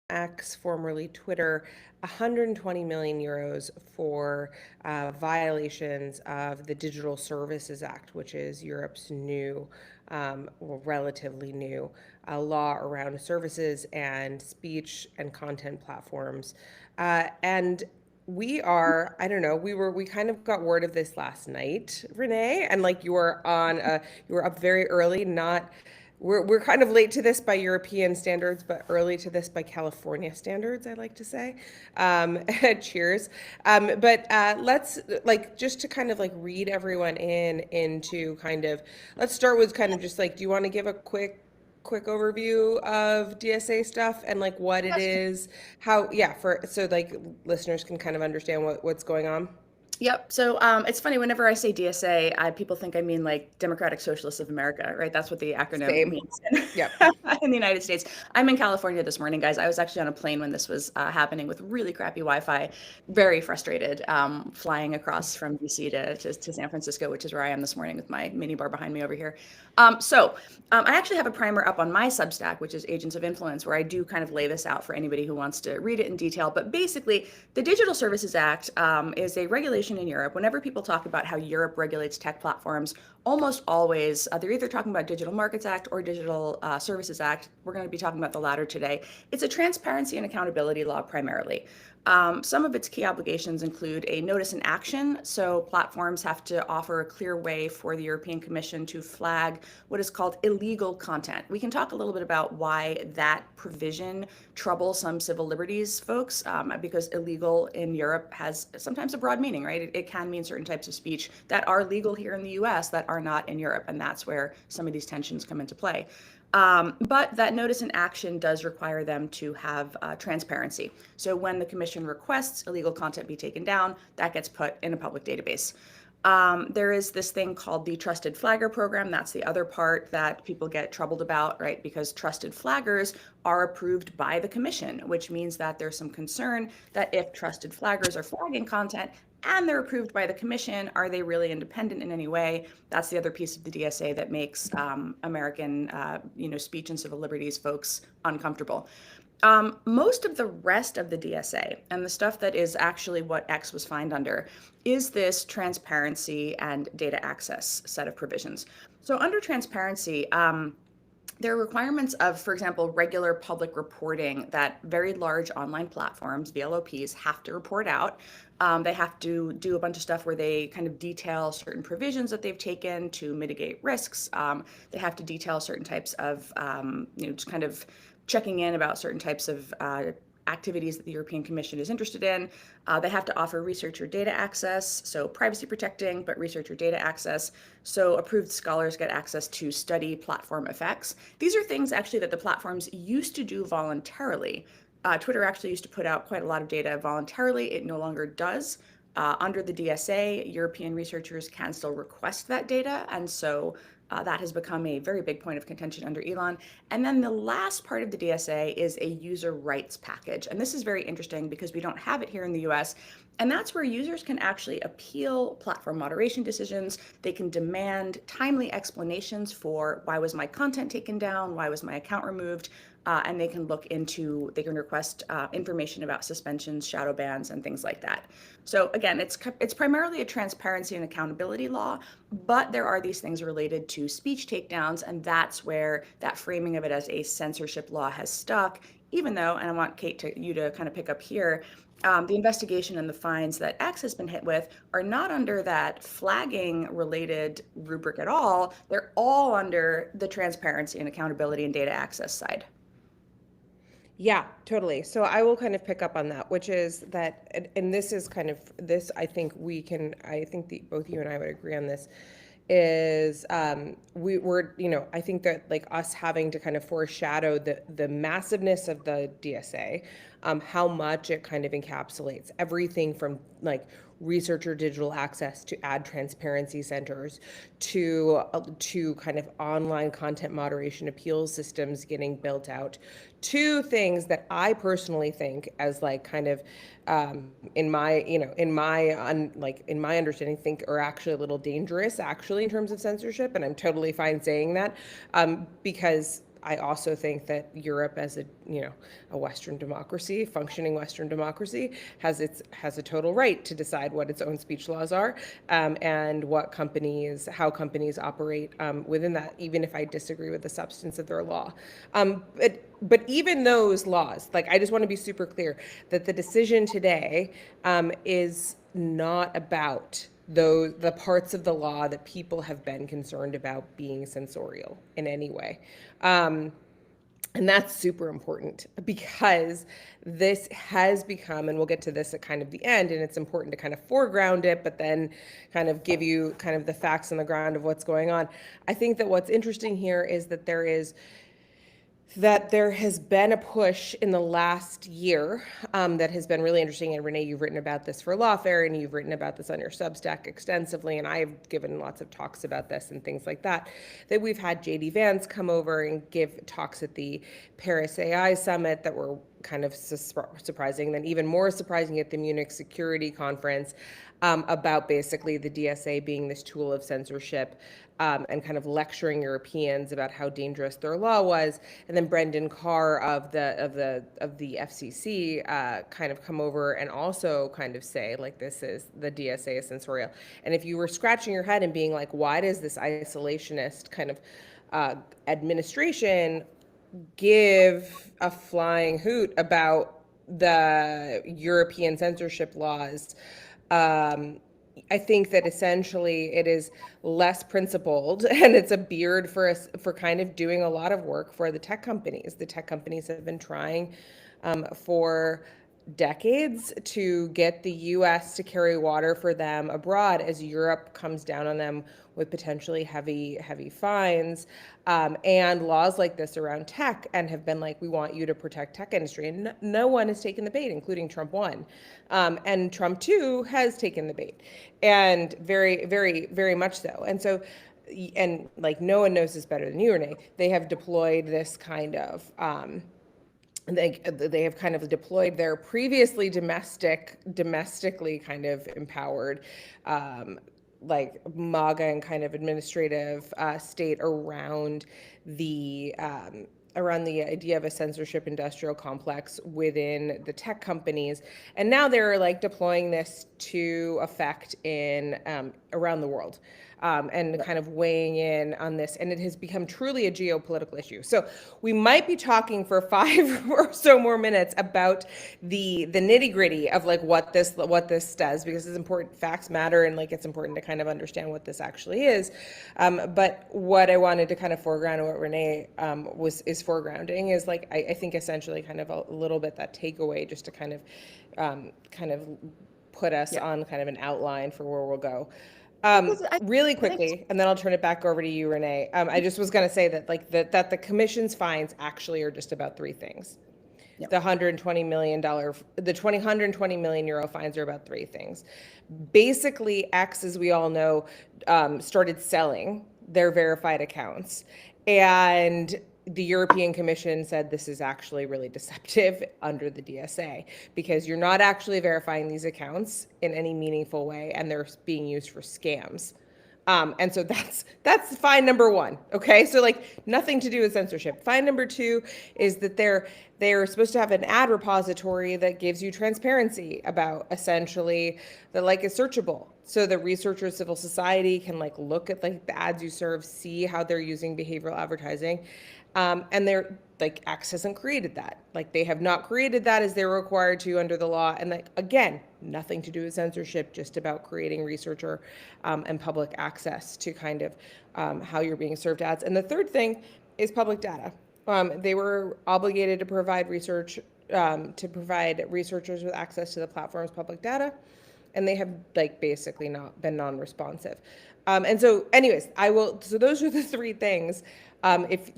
X, formerly Twitter, 120 million euros for violations of the Digital Services Act, which is Europe's new, well, relatively new law around services and speech and content platforms. And we are, I don't know, we kind of got word of this last night, Renee, and like you were up very early, not, we're kind of late to this by European standards, but early to this by California standards, I like to say. Cheers. But let's like just to kind of like read everyone into kind of, let's start with kind of just like, do you want to give a quick overview of DSA stuff and like what it is, how, yeah, for so like listeners can kind of understand what's going on? Yep. So it's funny, whenever I say DSA, people think I mean like Democratic Socialists of America, right? That's what the acronym Same. means in, Yep. in the United States. I'm in California this morning, guys. I was actually on a plane when this was happening with really crappy Wi-Fi, very frustrated, flying across from DC to San Francisco, which is where I am this morning with my mini bar behind me over here. I actually have a primer up on my Substack, which is Agents of Influence, where I do kind of lay this out for anybody who wants to read it in detail. But basically, the Digital Services Act is a regulation in Europe. Whenever people talk about how Europe regulates tech platforms, almost always they're either talking about Digital Markets Act or Digital Services Act. We're going to be talking about the latter today. It's a transparency and accountability law primarily. Some of its key obligations include a notice and action. So platforms have to offer a clear way for the European Commission to flag what is called illegal content. We can talk a little bit about why that provision troubles some civil liberties folks, because illegal in Europe has sometimes a broad meaning, right? It can mean certain types of speech that are legal here in the US that are not in Europe. And that's where some of these tensions come into play. But that notice and action does require them to have transparency. So when the commission requests illegal content be taken down, that gets put in a public database. There is this thing called the Trusted Flagger program. That's the other part that people get troubled about, right? Because trusted flaggers are approved by the commission, which means that there's some concern that if trusted flaggers are flagging content and they're approved by the commission, are they really independent in any way? That's the other piece of the DSA that makes American, speech and civil liberties folks uncomfortable. Most of the rest of the DSA and the stuff that is actually what X was fined under is this transparency and data access set of provisions. So under transparency, there are requirements of, for example, regular public reporting that very large online platforms, VLOPs, have to report out. They have to do a bunch of stuff where they kind of detail certain provisions that they've taken to mitigate risks. They have to detail certain types of, just kind of checking in about certain types of activities that the European Commission is interested in. They have to offer researcher data access, so privacy protecting, but researcher data access. So approved scholars get access to study platform effects. These are things actually that the platforms used to do voluntarily. Twitter actually used to put out quite a lot of data voluntarily. It no longer does. Under the DSA, European researchers can still request that data. And so that has become a very big point of contention under Elon. And then the last part of the DSA is a user rights package. And this is very interesting because we don't have it here in the US. And that's where users can actually appeal platform moderation decisions. They can demand timely explanations for why was my content taken down, why was my account removed, and they can request information about suspensions, shadow bans, and things like that. So again, it's primarily a transparency and accountability law, but there are these things related to speech takedowns, and that's where that framing of it as a censorship law has stuck, even though, and I want you to kind of pick up here, the investigation and the fines that X has been hit with are not under that flagging related rubric at all. They're all under the transparency and accountability and data access side. Yeah, totally. So I will kind of pick up on that, which is that, and this is kind of this, I think both you and I would agree on this, is I think that like us having to kind of foreshadow the massiveness of the DSA, how much it kind of encapsulates everything from like researcher digital access to ad transparency centers to kind of online content moderation appeal systems getting built out. Two things that I personally think as like kind of in my understanding think are actually a little dangerous actually in terms of censorship, and I'm totally fine saying that because I also think that Europe, as a Western democracy, functioning Western democracy, has a total right to decide what its own speech laws are, and how companies operate within that, even if I disagree with the substance of their law. But even those laws, like, I just want to be super clear that the decision today is not about the parts of the law that people have been concerned about being censorial in any way. And that's super important, because this has become, and we'll get to this at kind of the end, and it's important to kind of foreground it, but then kind of give you kind of the facts on the ground of what's going on. I think that what's interesting here is that there has been a push in the last year that has been really interesting. And Renee, you've written about this for Lawfare, and you've written about this on your Substack extensively, and I've given lots of talks about this and things like that, that we've had JD Vance come over and give talks at the Paris AI Summit that were kind of surprising, then even more surprising at the Munich Security Conference, about basically the DSA being this tool of censorship, and kind of lecturing Europeans about how dangerous their law was. And then Brendan Carr of the FCC kind of come over and also kind of say, like, the DSA is censorial. And if you were scratching your head and being like, why does this isolationist kind of administration give a flying hoot about the European censorship laws? I think that essentially it is less principled, and it's a beard for us for kind of doing a lot of work for the tech companies. The tech companies have been trying for decades to get the US to carry water for them abroad as Europe comes down on them with potentially heavy fines, and laws like this around tech, and have been like, we want you to protect tech industry. And no one has taken the bait, including Trump 1. And Trump 2 has taken the bait, and very, very, very much so. And so, and like, no one knows this better than you, Renee. They have deployed this kind of they have kind of deployed their previously domestically kind of empowered, like MAGA and kind of administrative state around the idea of a censorship industrial complex within the tech companies. And now they're like deploying this to effect in around the world. And kind of weighing in on this, and it has become truly a geopolitical issue. So we might be talking for 5 or so more minutes about the nitty gritty of like what this does, because it's important. Facts matter, and like it's important to kind of understand what this actually is. But what I wanted to kind of foreground, and what Renee is foregrounding, is like I think essentially kind of a little bit that takeaway, just to kind of put us on kind of an outline for where we'll go. Really quickly, and then I'll turn it back over to you, Renee. I just was going to say that that the commission's fines actually are just about 3 things. Yep. The $120 million euro fines are about 3 things. Basically, X, as we all know, started selling their verified accounts, and the European Commission said this is actually really deceptive under the DSA, because you're not actually verifying these accounts in any meaningful way, and they're being used for scams. And so that's fine number 1. Okay, so like nothing to do with censorship. Fine number 2 is that they're supposed to have an ad repository that gives you transparency about essentially that like is searchable, so that researchers, civil society can like look at like the ads you serve, see how they're using behavioral advertising. And they're like, X hasn't created that. Like, they have not created that as they're required to under the law. And like, again, nothing to do with censorship, just about creating researcher and public access to kind of how you're being served ads. And the third thing is public data. They were obligated to provide researchers with access to the platform's public data, and they have like basically not been non-responsive. And so anyways, so those are the 3 things.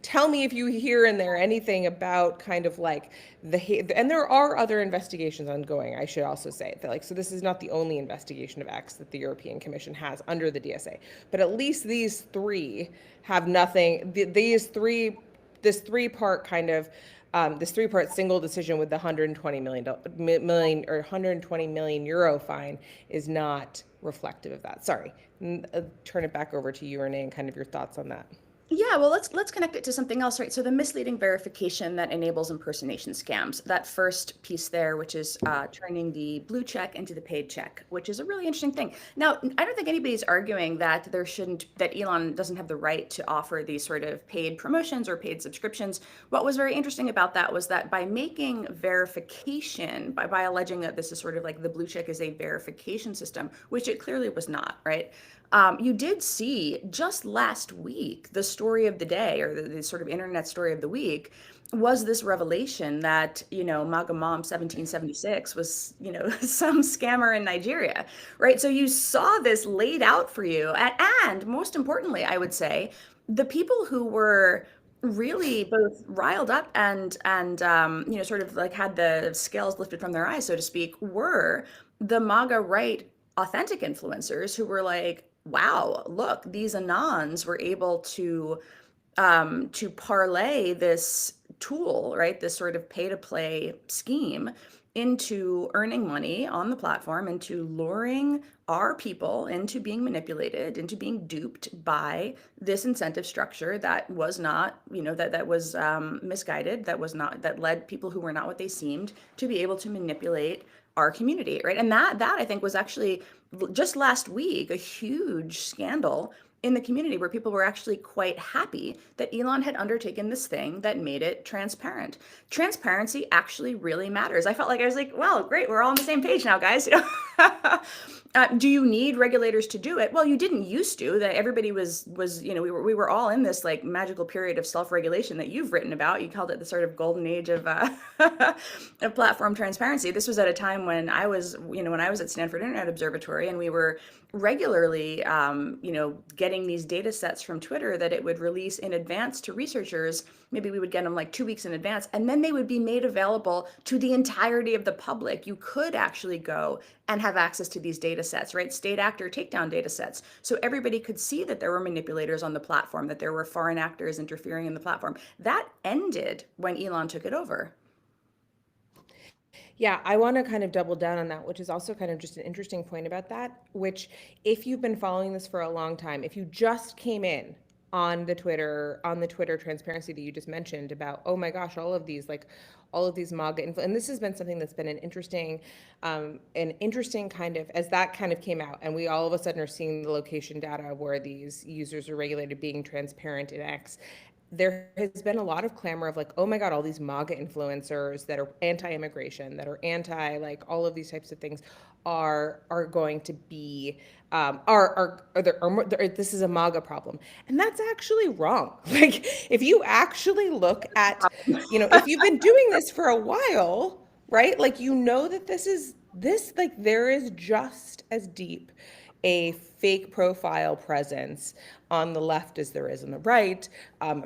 Tell me if you hear in there anything about kind of like and there are other investigations ongoing, I should also say that, like, so this is not the only investigation of X that the European Commission has under the DSA, but at least these 3 have nothing, this 3-part kind of, this 3-part single decision with the 120 million euro fine is not reflective of that. Sorry. Turn it back over to you, Renee, and kind of your thoughts on that. Yeah, well, let's connect it to something else, right? So the misleading verification that enables impersonation scams. That first piece there, which is turning the blue check into the paid check, which is a really interesting thing. Now, I don't think anybody's arguing that that Elon doesn't have the right to offer these sort of paid promotions or paid subscriptions. What was very interesting about that was that by making verification, by alleging that this is sort of like the blue check is a verification system, which it clearly was not, right? You did see just last week the story of the day, or the sort of internet story of the week, was this revelation that, MAGA Mom 1776 was, some scammer in Nigeria, right? So you saw this laid out for you. And most importantly, I would say, the people who were really both riled up and sort of like had the scales lifted from their eyes, so to speak, were the MAGA right authentic influencers who were like, wow, look, these anons were able to parlay this tool, right, this sort of pay to play scheme into earning money on the platform, into luring our people into being manipulated, into being duped by this incentive structure that was not, that was misguided, that led people who were not what they seemed to be able to manipulate our community, right? And that I think was actually just last week a huge scandal in the community, where people were actually quite happy that Elon had undertaken this thing that made it transparent. Transparency actually really matters. I felt like I was like, well, great, we're all on the same page now, guys. Do you need regulators to do it? Well, you didn't used to. That everybody was we were all in this like magical period of self-regulation that you've written about. You called it the sort of golden age of of platform transparency. This was at a time when I was at Stanford Internet Observatory, and we were regularly getting these data sets from Twitter that it would release in advance to researchers. Maybe we would get them like 2 weeks in advance, and then they would be made available to the entirety of the public. You could actually go and have access to these data sets, right? State actor takedown data sets. So everybody could see that there were manipulators on the platform, that there were foreign actors interfering in the platform. That ended when Elon took it over. Yeah, I want to kind of double down on that, which is also kind of just an interesting point about that, which if you've been following this for a long time, if you just came in on the Twitter transparency that you just mentioned about, oh my gosh, all of these MAGA and this has been something that's been an interesting kind of, as that kind of came out, and we all of a sudden are seeing the location data where these users are regulated being transparent in X. There has been a lot of clamor of like, oh my God, all these MAGA influencers that are anti-immigration, that are anti like all of these types of things are going to be this is a MAGA problem, and that's actually wrong. Like, if you actually look at, if you've been doing this for a while, right? Like, that like there is just as deep a fake profile presence on the left as there is on the right,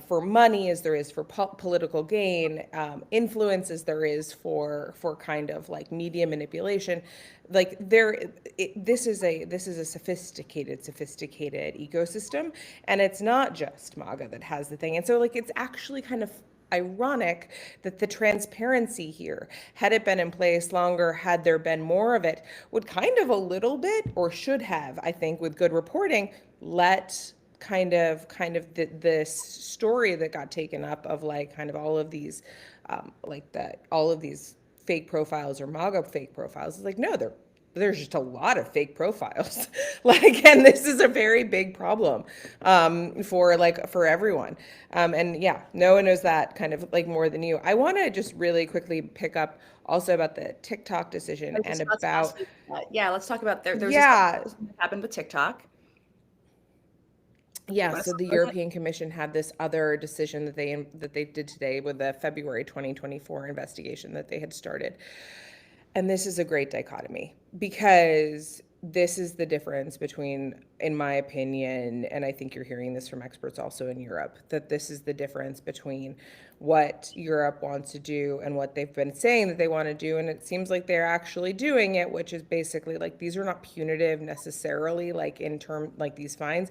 for money as there is for political gain, influence as there is for kind of like media manipulation. Like this is a sophisticated ecosystem, and it's not just MAGA that has the thing. And so like it's actually kind of ironic that the transparency here, had it been in place longer, had there been more of it, would kind of a little bit, or should have, I think, with good reporting, let kind of this story that got taken up of like kind of all of these all of these fake profiles or MAGA fake profiles. It's like, no, there's just a lot of fake profiles. Like, and this is a very big problem for everyone. And yeah, no one knows that kind of like more than you. I want to just really quickly pick up also about the TikTok decision and about, yeah, let's talk about there's yeah, this that happened with TikTok. yeah. So the European Commission had this other decision that they did today with the February 2024 investigation that they had started. And this is a great dichotomy, because this is the difference between, in my opinion, and I think you're hearing this from experts also in Europe, that this is the difference between what Europe wants to do and what they've been saying that they want to do. And it seems like they're actually doing it, which is basically like, these are not punitive necessarily, like in term, like these fines.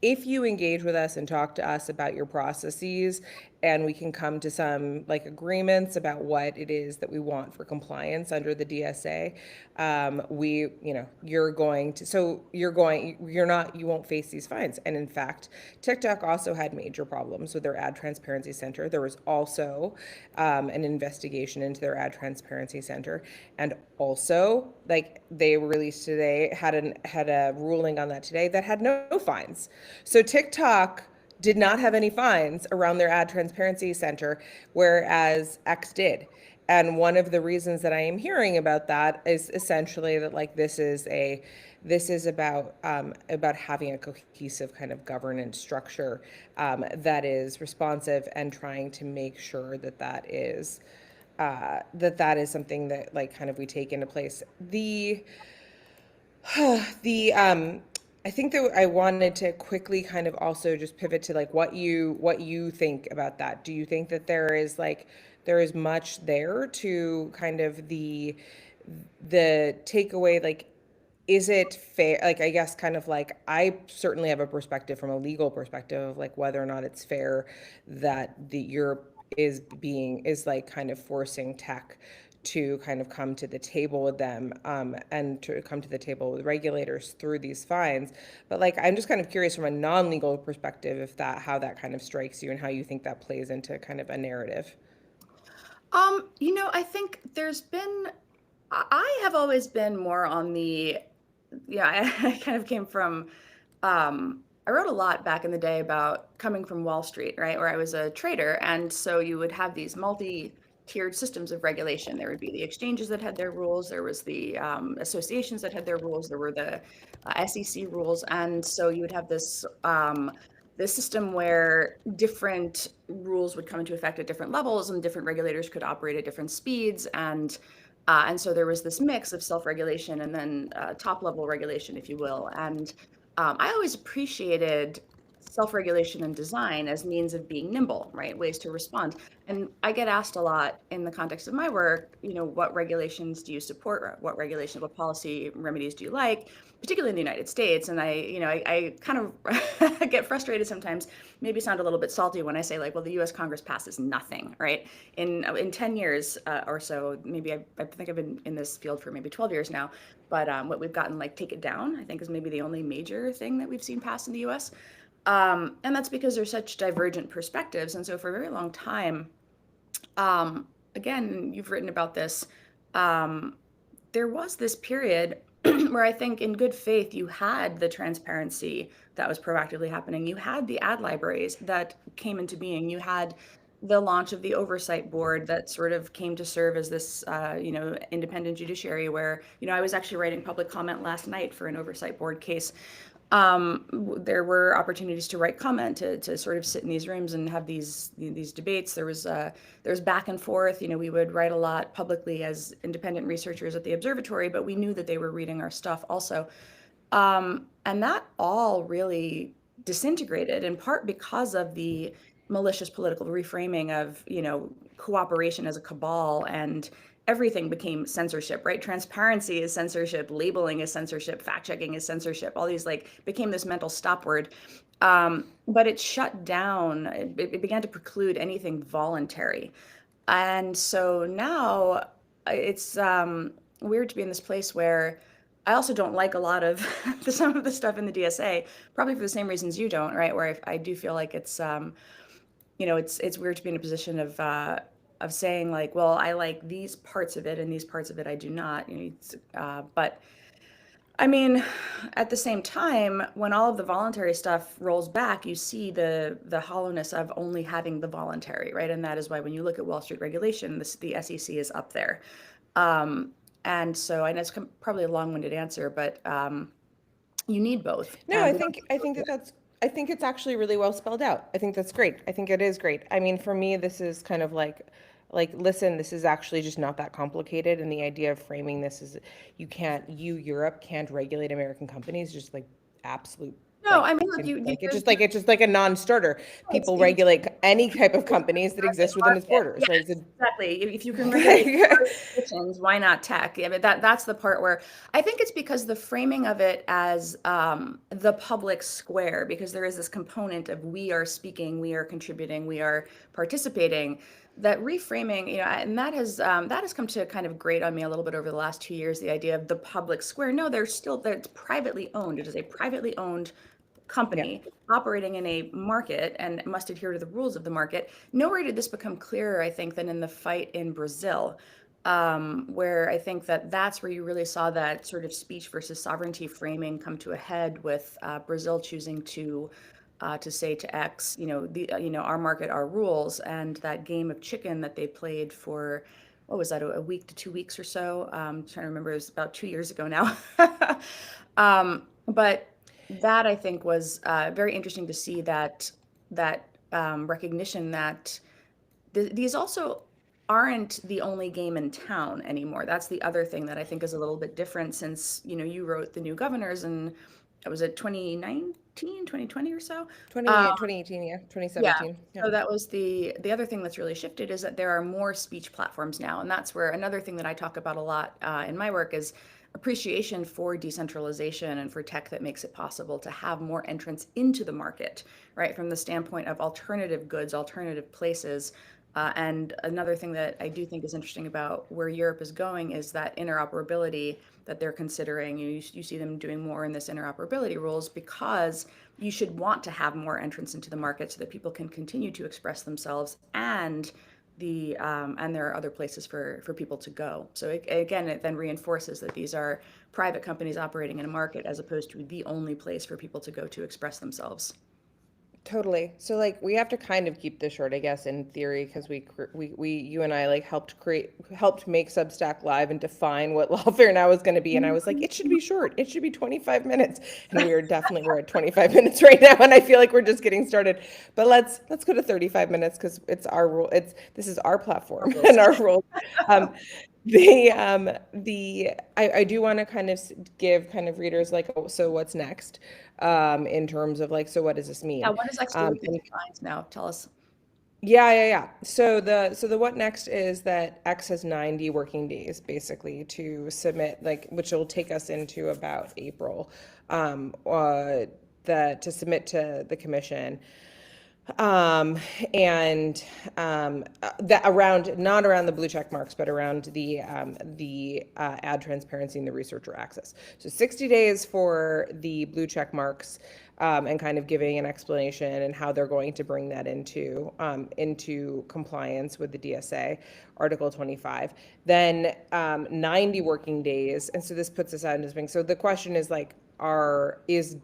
If you engage with us and talk to us about your processes and we can come to some like agreements about what it is that we want for compliance under the DSA, you won't face these fines. And in fact, TikTok also had major problems with their ad transparency center. There was also an investigation into their ad transparency center, and also like they released today had a ruling on that today that had no fines. So TikTok did not have any fines around their ad transparency center, whereas X did. And one of the reasons that I am hearing about that is essentially that like this is about having a cohesive kind of governance structure that is responsive and trying to make sure that that is something that like kind of we take into place. The I think that I wanted to quickly kind of also just pivot to like what you think about that. Do you think that there is much there to kind of the takeaway, like is it fair, like I guess kind of like I certainly have a perspective from a legal perspective of like whether or not it's fair that the Europe is like kind of forcing tech to kind of come to the table with them, and to come to the table with regulators through these fines. But like I'm just kind of curious from a non-legal perspective if that how that kind of strikes you and how you think that plays into kind of a narrative. I think I have always been more on the, yeah, I kind of came from, I wrote a lot back in the day about coming from Wall Street, right, where I was a trader. And so you would have these multi-tiered systems of regulation. There would be the exchanges that had their rules, there was the associations that had their rules, there were the SEC rules. And so you would have this system where different rules would come into effect at different levels and different regulators could operate at different speeds. And so there was this mix of self-regulation and then top-level regulation, if you will. And I always appreciated self-regulation and design as means of being nimble, right? Ways to respond. And I get asked a lot in the context of my work, what regulations do you support? What policy remedies do you like, particularly in the United States? And I kind of get frustrated sometimes, maybe sound a little bit salty when I say like, well, the U.S. Congress passes nothing, right? In 10 years or so, maybe I think I've been in this field for maybe 12 years now, but what we've gotten like Take It Down, I think is maybe the only major thing that we've seen passed in the U.S. And that's because there's such divergent perspectives. And so for a very long time, again, you've written about this, there was this period where I think in good faith, you had the transparency that was proactively happening. You had the ad libraries that came into being. You had the launch of the oversight board that sort of came to serve as this, independent judiciary where, I was actually writing public comment last night for an oversight board case. There were opportunities to write comment, to sort of sit in these rooms and have these debates. There was back and forth. We would write a lot publicly as independent researchers at the observatory, but we knew that they were reading our stuff also. And that all really disintegrated in part because of the malicious political reframing of, cooperation as a cabal, and everything became censorship, right? Transparency is censorship, labeling is censorship, fact checking is censorship. All these like became this mental stop word. But it shut down, it began to preclude anything voluntary. And so now it's weird to be in this place where I also don't like a lot of some of the stuff in the DSA, probably for the same reasons you don't, right? Where I do feel like it's weird to be in a position of saying like, well, I like these parts of it and these parts of it I do not. But I mean, at the same time, when all of the voluntary stuff rolls back, you see the hollowness of only having the voluntary, right? And that is why when you look at Wall Street regulation, the SEC is up there. And so I know it's probably a long-winded answer, but you need both. No, I think it's actually really well spelled out. I think that's great. I think it is great. I mean, for me, this is kind of like listen, this is actually just not that complicated, and the idea of framing this is Europe can't regulate American companies, just like absolute No, I mean, look, you It's just like a non-starter. People it's regulate any type of companies that exist within its market. borders, Yes, right? exactly. If you can regulate organizations, why not tech? Yeah, but that's the part where I think it's because the framing of it as the public square, because there is this component of we are speaking, we are contributing, we are participating. That reframing, and that has come to kind of grate on me a little bit over the last 2 years. The idea of the public square. No, it's privately owned. It is a privately owned Yeah. company operating in a market and must adhere to the rules of the market. Nowhere did this become clearer, I think, than in the fight in Brazil, where I think that's where you really saw that sort of speech versus sovereignty framing come to a head with Brazil choosing to say to X, our market, our rules, and that game of chicken that they played for, what was that, a week to 2 weeks or so? I'm trying to remember, it was about 2 years ago now. But that I think was very interesting to see that recognition that these also aren't the only game in town anymore. That's the other thing that I think is a little bit different since, you wrote the new governors and was it 2019, 2020 or so? 2018, yeah, Yeah. 2017. Yeah. So that was the other thing that's really shifted is that there are more speech platforms now, and that's where another thing that I talk about a lot in my work is appreciation for decentralization and for tech that makes it possible to have more entrance into the market, right? From the standpoint of alternative goods, alternative places. And another thing that I do think is interesting about where Europe is going is that interoperability that they're considering. You see them doing more in this interoperability rules because you should want to have more entrance into the market so that people can continue to express themselves and there are other places for people to go. So it then reinforces that these are private companies operating in a market as opposed to the only place for people to go to express themselves. Totally. So like we have to kind of keep this short, I guess, in theory, because you and I like helped make Substack live and define what Lawfare now is going to be. And I was like, it should be short. It should be 25 minutes. And we're at 25 minutes right now. And I feel like we're just getting started. But let's go to 35 minutes because it's our rule. This is our platform and our rules. I do want to kind of give kind of readers like, oh, so what's next, in terms of like, so what does this mean? Yeah, what does X do with the fines now? Tell us. Yeah. So the what next is that X has 90 working days basically to submit, like, which will take us into about April, to submit to the commission. And that around, not around the blue check marks, but around the ad transparency and the researcher access. So 60 days for the blue check marks, and kind of giving an explanation and how they're going to bring that into compliance with the DSA, Article 25. Then 90 working days, and so this puts us out into spring. So the question is like, is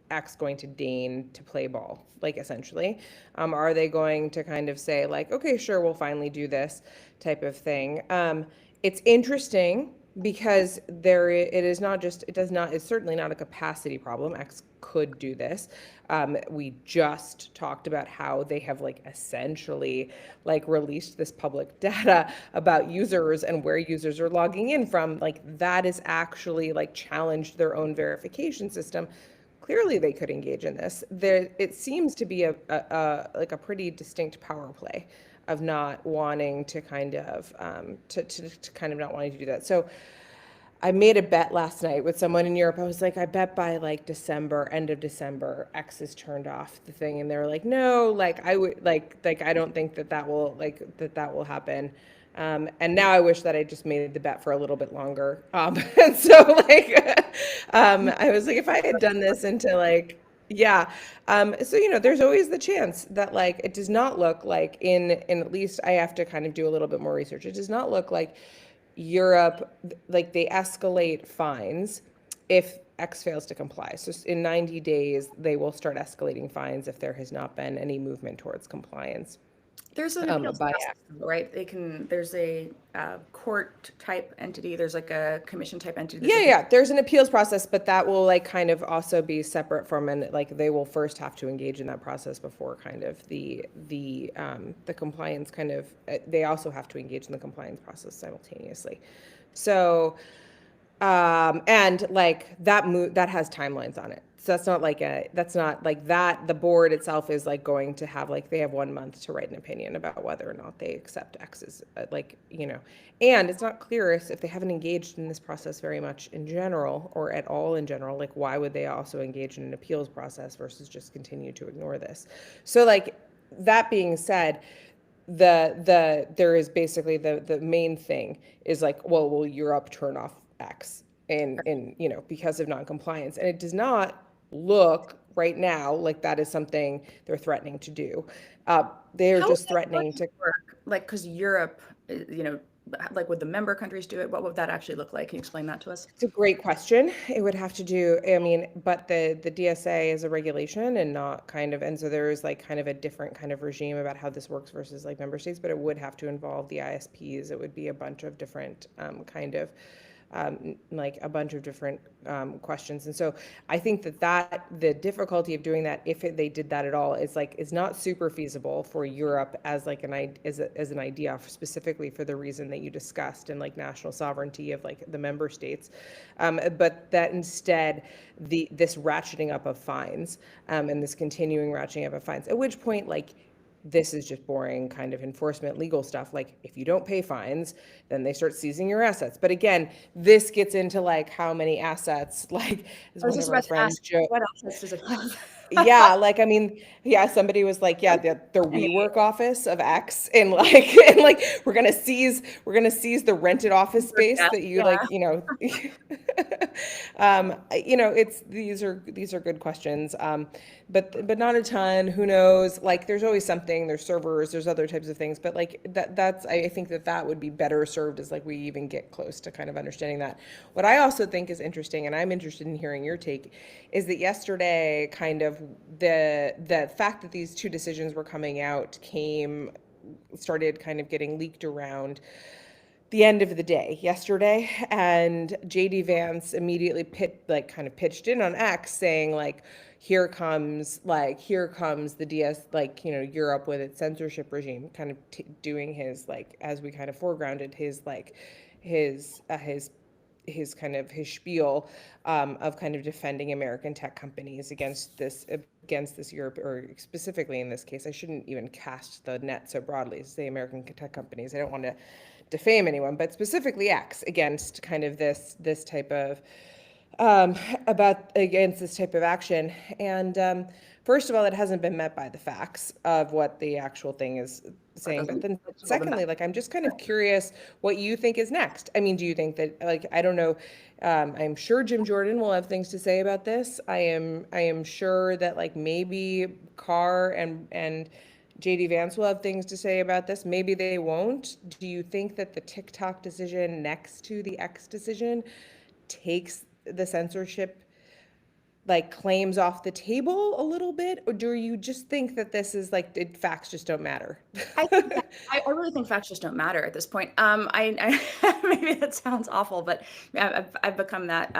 X going to deign to play ball, like essentially? Are they going to kind of say like, okay, sure, we'll finally do this type of thing? It's interesting because it's certainly not a capacity problem. X could do this. We just talked about how they have like essentially like released this public data about users and where users are logging in from. Like that is actually like challenged their own verification system. Clearly they could engage in this. It seems to be like a pretty distinct power play of not wanting to kind of not wanting to do that. So I made a bet last night with someone in Europe. I was like, I bet by like December, end of December, X has turned off the thing, and they were like, no, like I would like I don't think that will happen. And now I wish that I just made the bet for a little bit longer. And so like, I was like, if I had done this into like, yeah. So, there's always the chance that like, it does not look like in at least I have to kind of do a little bit more research. It does not look like Europe, like they escalate fines if X fails to comply. So in 90 days, they will start escalating fines if there has not been any movement towards compliance. There's an appeals process, right? There's a court type entity. There's like a commission type entity. Yeah. There's an appeals process, but that will like kind of also be separate from, and like they will first have to engage in that process before kind of the compliance kind of, they also have to engage in the compliance process simultaneously. So, and like that has timelines on it. So that's not like that. The board itself is like going to have like, they have 1 month to write an opinion about whether or not they accept X as and it's not clear if they haven't engaged in this process very much in general or at all in general, like why would they also engage in an appeals process versus just continue to ignore this? So like, that being said, there is basically the main thing is like, well, will Europe turn off X because of noncompliance? And it does not look right now like that is something they're threatening to do. They're How is just that going threatening to to. work? Like, because Europe, like would the member countries do it? What would that actually look like? Can you explain that to us? It's a great question. It would have to do, I mean, but the DSA is a regulation and not kind of, and so there is like kind of a different kind of regime about how this works versus like member states, but it would have to involve the ISPs. It would be a bunch of different like a bunch of different questions. And so I think that the difficulty of doing that, if they did that at all, is not super feasible for Europe as like as an idea, specifically for the reason that you discussed, and like national sovereignty of like the member states, but that instead this ratcheting up of fines, and this continuing ratcheting up of fines, at which point like this is just boring kind of enforcement legal stuff. Like if you don't pay fines, then they start seizing your assets. But again, this gets into like how many assets, like as I was one of just our about to friends ask, Joe. what assets does it have? Yeah, like I mean, yeah, somebody was like, yeah, the Any, WeWork office of X, and like we're gonna seize the rented office space yeah, that you yeah. like, it's these are good questions, but not a ton. Who knows? Like, there's always something. There's servers. There's other types of things. But like that's I think that would be better served as like we even get close to kind of understanding that. What I also think is interesting, and I'm interested in hearing your take, is that yesterday kind of the fact that these two decisions were coming out started kind of getting leaked around the end of the day yesterday, and JD Vance immediately kind of pitched in on X saying like, here comes the DS, like, Europe with its censorship regime, kind of doing his, like, as we kind of foregrounded his like his kind of his spiel, of kind of defending American tech companies against this Europe, or specifically in this case, I shouldn't even cast the net so broadly, say American tech companies. I don't want to defame anyone, but specifically X against kind of this type of about against this type of action. And first of all, it hasn't been met by the facts of what the actual thing is That saying. But doesn't then hold them back. secondly, like, I'm just kind of curious what you think is next. I mean, do you think that, like, I don't know, I'm sure Jim Jordan will have things to say about this. I am sure that like maybe Carr and JD Vance will have things to say about this. Maybe they won't. Do you think that the TikTok decision next to the X decision takes the censorship like claims off the table a little bit, or do you just think that this is like, facts just don't matter? I think that, I really think facts just don't matter at this point. Maybe that sounds awful, but I've become that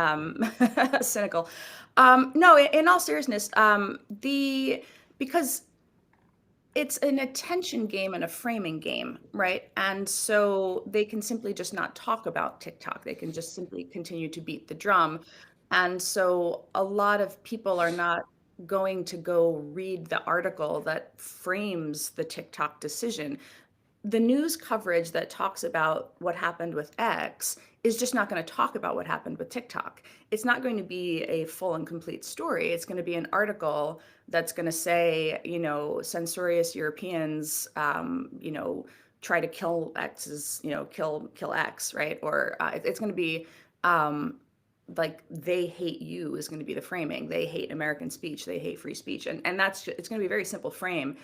cynical. No, in all seriousness, because it's an attention game and a framing game, right? And so they can simply just not talk about TikTok. They can just simply continue to beat the drum. And so a lot of people are not going to go read the article that frames the TikTok decision. The news coverage that talks about what happened with X is just not going to talk about what happened with TikTok. It's not going to be a full and complete story. It's going to be an article that's going to say, censorious Europeans, try to kill X's, kill X, right? Or it's going to be like, they hate you is going to be the framing. They hate American speech. They hate free speech, and it's going to be a very simple frame.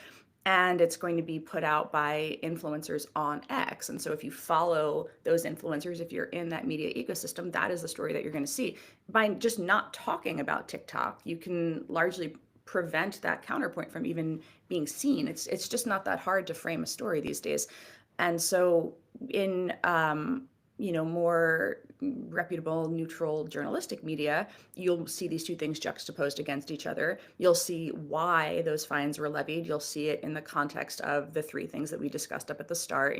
And it's going to be put out by influencers on X. And so if you follow those influencers, if you're in that media ecosystem, that is the story that you're going to see. By just not talking about TikTok, you can largely prevent that counterpoint from even being seen. It's just not that hard to frame a story these days. And so in more reputable, neutral journalistic media, you'll see these two things juxtaposed against each other. You'll see why those fines were levied. You'll see it in the context of the three things that we discussed up at the start.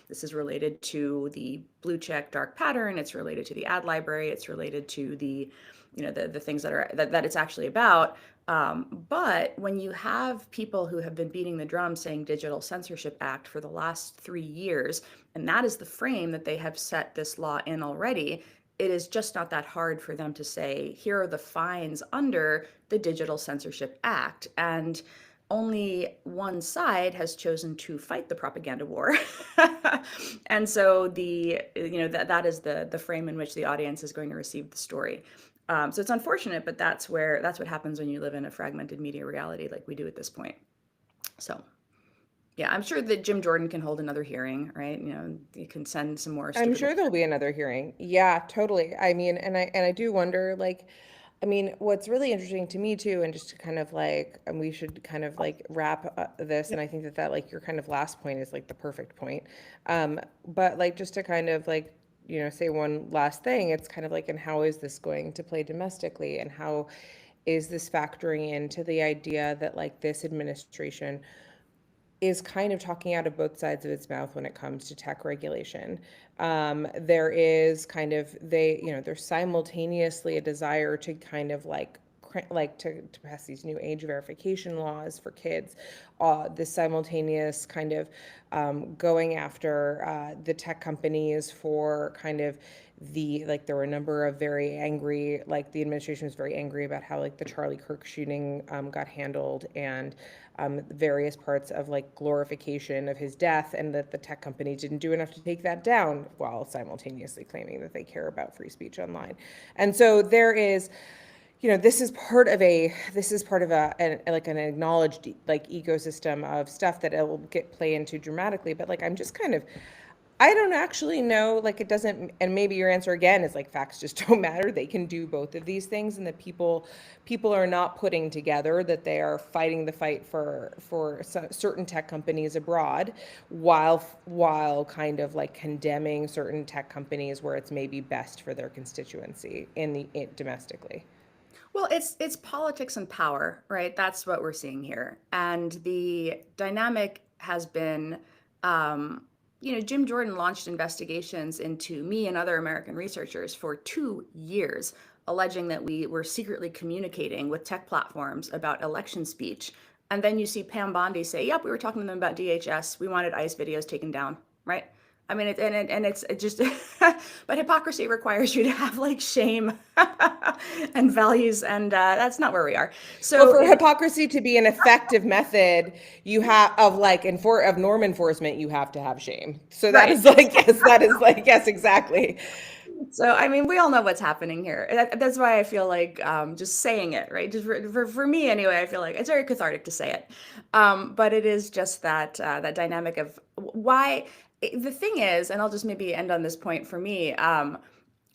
This is related to the blue check dark pattern. It's related to the ad library. It's related to the the things that it's actually about. But when you have people who have been beating the drum saying Digital Censorship Act for the last 3 years, and that is the frame that they have set this law in already, it is just not that hard for them to say, here are the fines under the Digital Censorship Act. And only one side has chosen to fight the propaganda war. And so that is the frame in which the audience is going to receive the story. So it's unfortunate, but that's what happens when you live in a fragmented media reality like we do at this point. So yeah, I'm sure that Jim Jordan can hold another hearing, right? You can send some more I'm stupid. sure there'll be another hearing. Yeah, totally. I mean, and I do wonder, like, I mean, what's really interesting to me too, and just to kind of like, and we should kind of like wrap this, and I think that like your kind of last point is like the perfect point. But like just to kind of like, say one last thing, it's kind of like, and how is this going to play domestically, and how is this factoring into the idea that like this administration is kind of talking out of both sides of its mouth when it comes to tech regulation. There is kind of there's simultaneously a desire to kind of like to pass these new age verification laws for kids, this simultaneous kind of going after the tech companies for kind of there were a number of very angry, like the administration was very angry about how like the Charlie Kirk shooting got handled, and various parts of like glorification of his death, and that the tech company didn't do enough to take that down, while simultaneously claiming that they care about free speech online. And so there is, this is part of an acknowledged like ecosystem of stuff that it will play into dramatically. But like I'm just kind of, I don't actually know, like it doesn't, and maybe your answer again is like facts just don't matter. They can do both of these things, and that people are not putting together that they are fighting the fight for certain tech companies abroad, while kind of like condemning certain tech companies where it's maybe best for their constituency domestically. Well, it's politics and power, right? That's what we're seeing here. And the dynamic has been, Jim Jordan launched investigations into me and other American researchers for 2 years, alleging that we were secretly communicating with tech platforms about election speech. And then you see Pam Bondi say, yep, we were talking to them about DHS. We wanted ICE videos taken down, right? I mean, it's just, but hypocrisy requires you to have like shame and values, and that's not where we are. Well, So, for hypocrisy to be an effective method, you have of norm enforcement, you have to have shame. So that right. is like, yes, that is like, yes, exactly. So, I mean, we all know what's happening here. That's why I feel like just saying it, right? Just for me anyway, I feel like it's very cathartic to say it. But it is just that dynamic of why. The thing is, and I'll just maybe end on this point for me.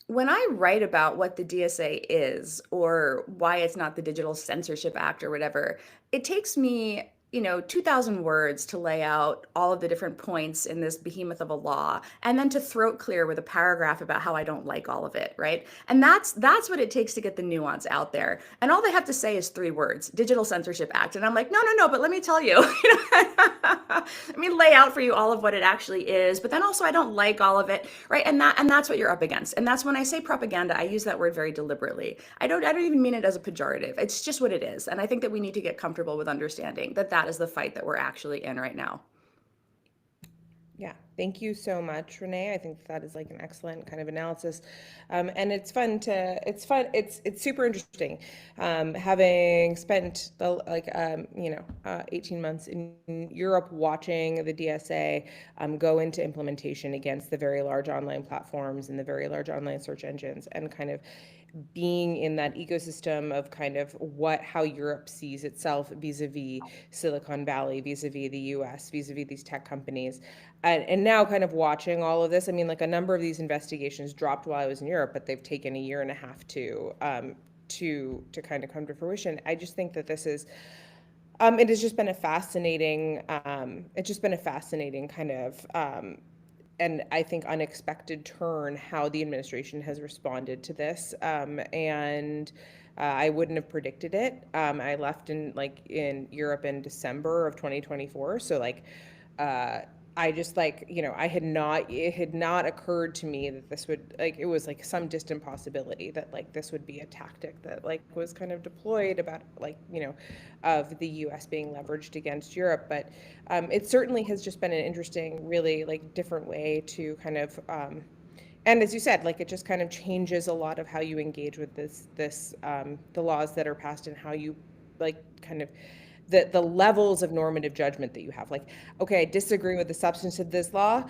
When I write about what the DSA is, or why it's not the Digital Censorship Act or whatever, it takes me 2,000 words to lay out all of the different points in this behemoth of a law, and then to throat clear with a paragraph about how I don't like all of it, right? And that's what it takes to get the nuance out there. And all they have to say is 3 words: Digital Censorship Act. And I'm like, no, but let me tell you, let me lay out for you all of what it actually is. But then also, I don't like all of it, right? And that's what you're up against. And that's when I say propaganda, I use that word very deliberately. I don't even mean it as a pejorative. It's just what it is. And I think that we need to get comfortable with understanding that is the fight that we're actually in right now. Yeah, thank you so much, Renee. I think that is like an excellent kind of analysis, and it's fun. It's super interesting, having spent 18 months in Europe watching the DSA go into implementation against the very large online platforms and the very large online search engines, and kind of being in that ecosystem of kind of how Europe sees itself vis-a-vis Silicon Valley, vis-a-vis the US, vis-a-vis these tech companies. And now kind of watching all of this, I mean, like a number of these investigations dropped while I was in Europe, but they've taken a year and a half to kind of come to fruition. I just think that this is, it has just been a fascinating, kind of, and I think unexpected turn how the administration has responded to this. And I wouldn't have predicted it. I left in Europe in December of 2024. So I just like, it had not occurred to me that this would like, it was like some distant possibility that like this would be a tactic that like was kind of deployed about like, of the US being leveraged against Europe. But it certainly has just been an interesting, really like different way to kind of, and as you said, like it just kind of changes a lot of how you engage with the laws that are passed and how you like kind of the levels of normative judgment that you have. Like, okay, I disagree with the substance of this law,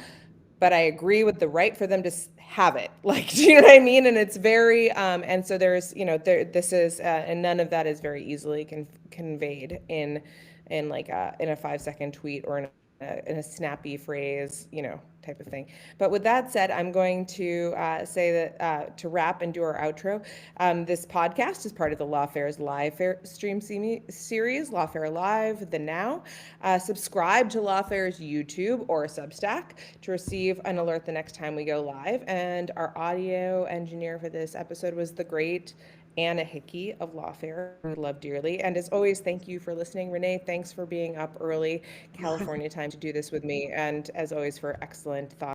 but I agree with the right for them to have it. Like, do you know what I mean? And it's very, and so there's, this is, and none of that is very easily conveyed in like in a 5-second tweet or in a snappy phrase, type of thing. But with that said, I'm going to say that to wrap and do our outro. This podcast is part of the Lawfare's live stream series, Lawfare Live, the Now. Subscribe to Lawfare's YouTube or Substack to receive an alert the next time we go live. And our audio engineer for this episode was the great Anna Hickey of Lawfare, who I love dearly. And as always, thank you for listening. Renee, thanks for being up early California time to do this with me. And as always, for excellent thoughts.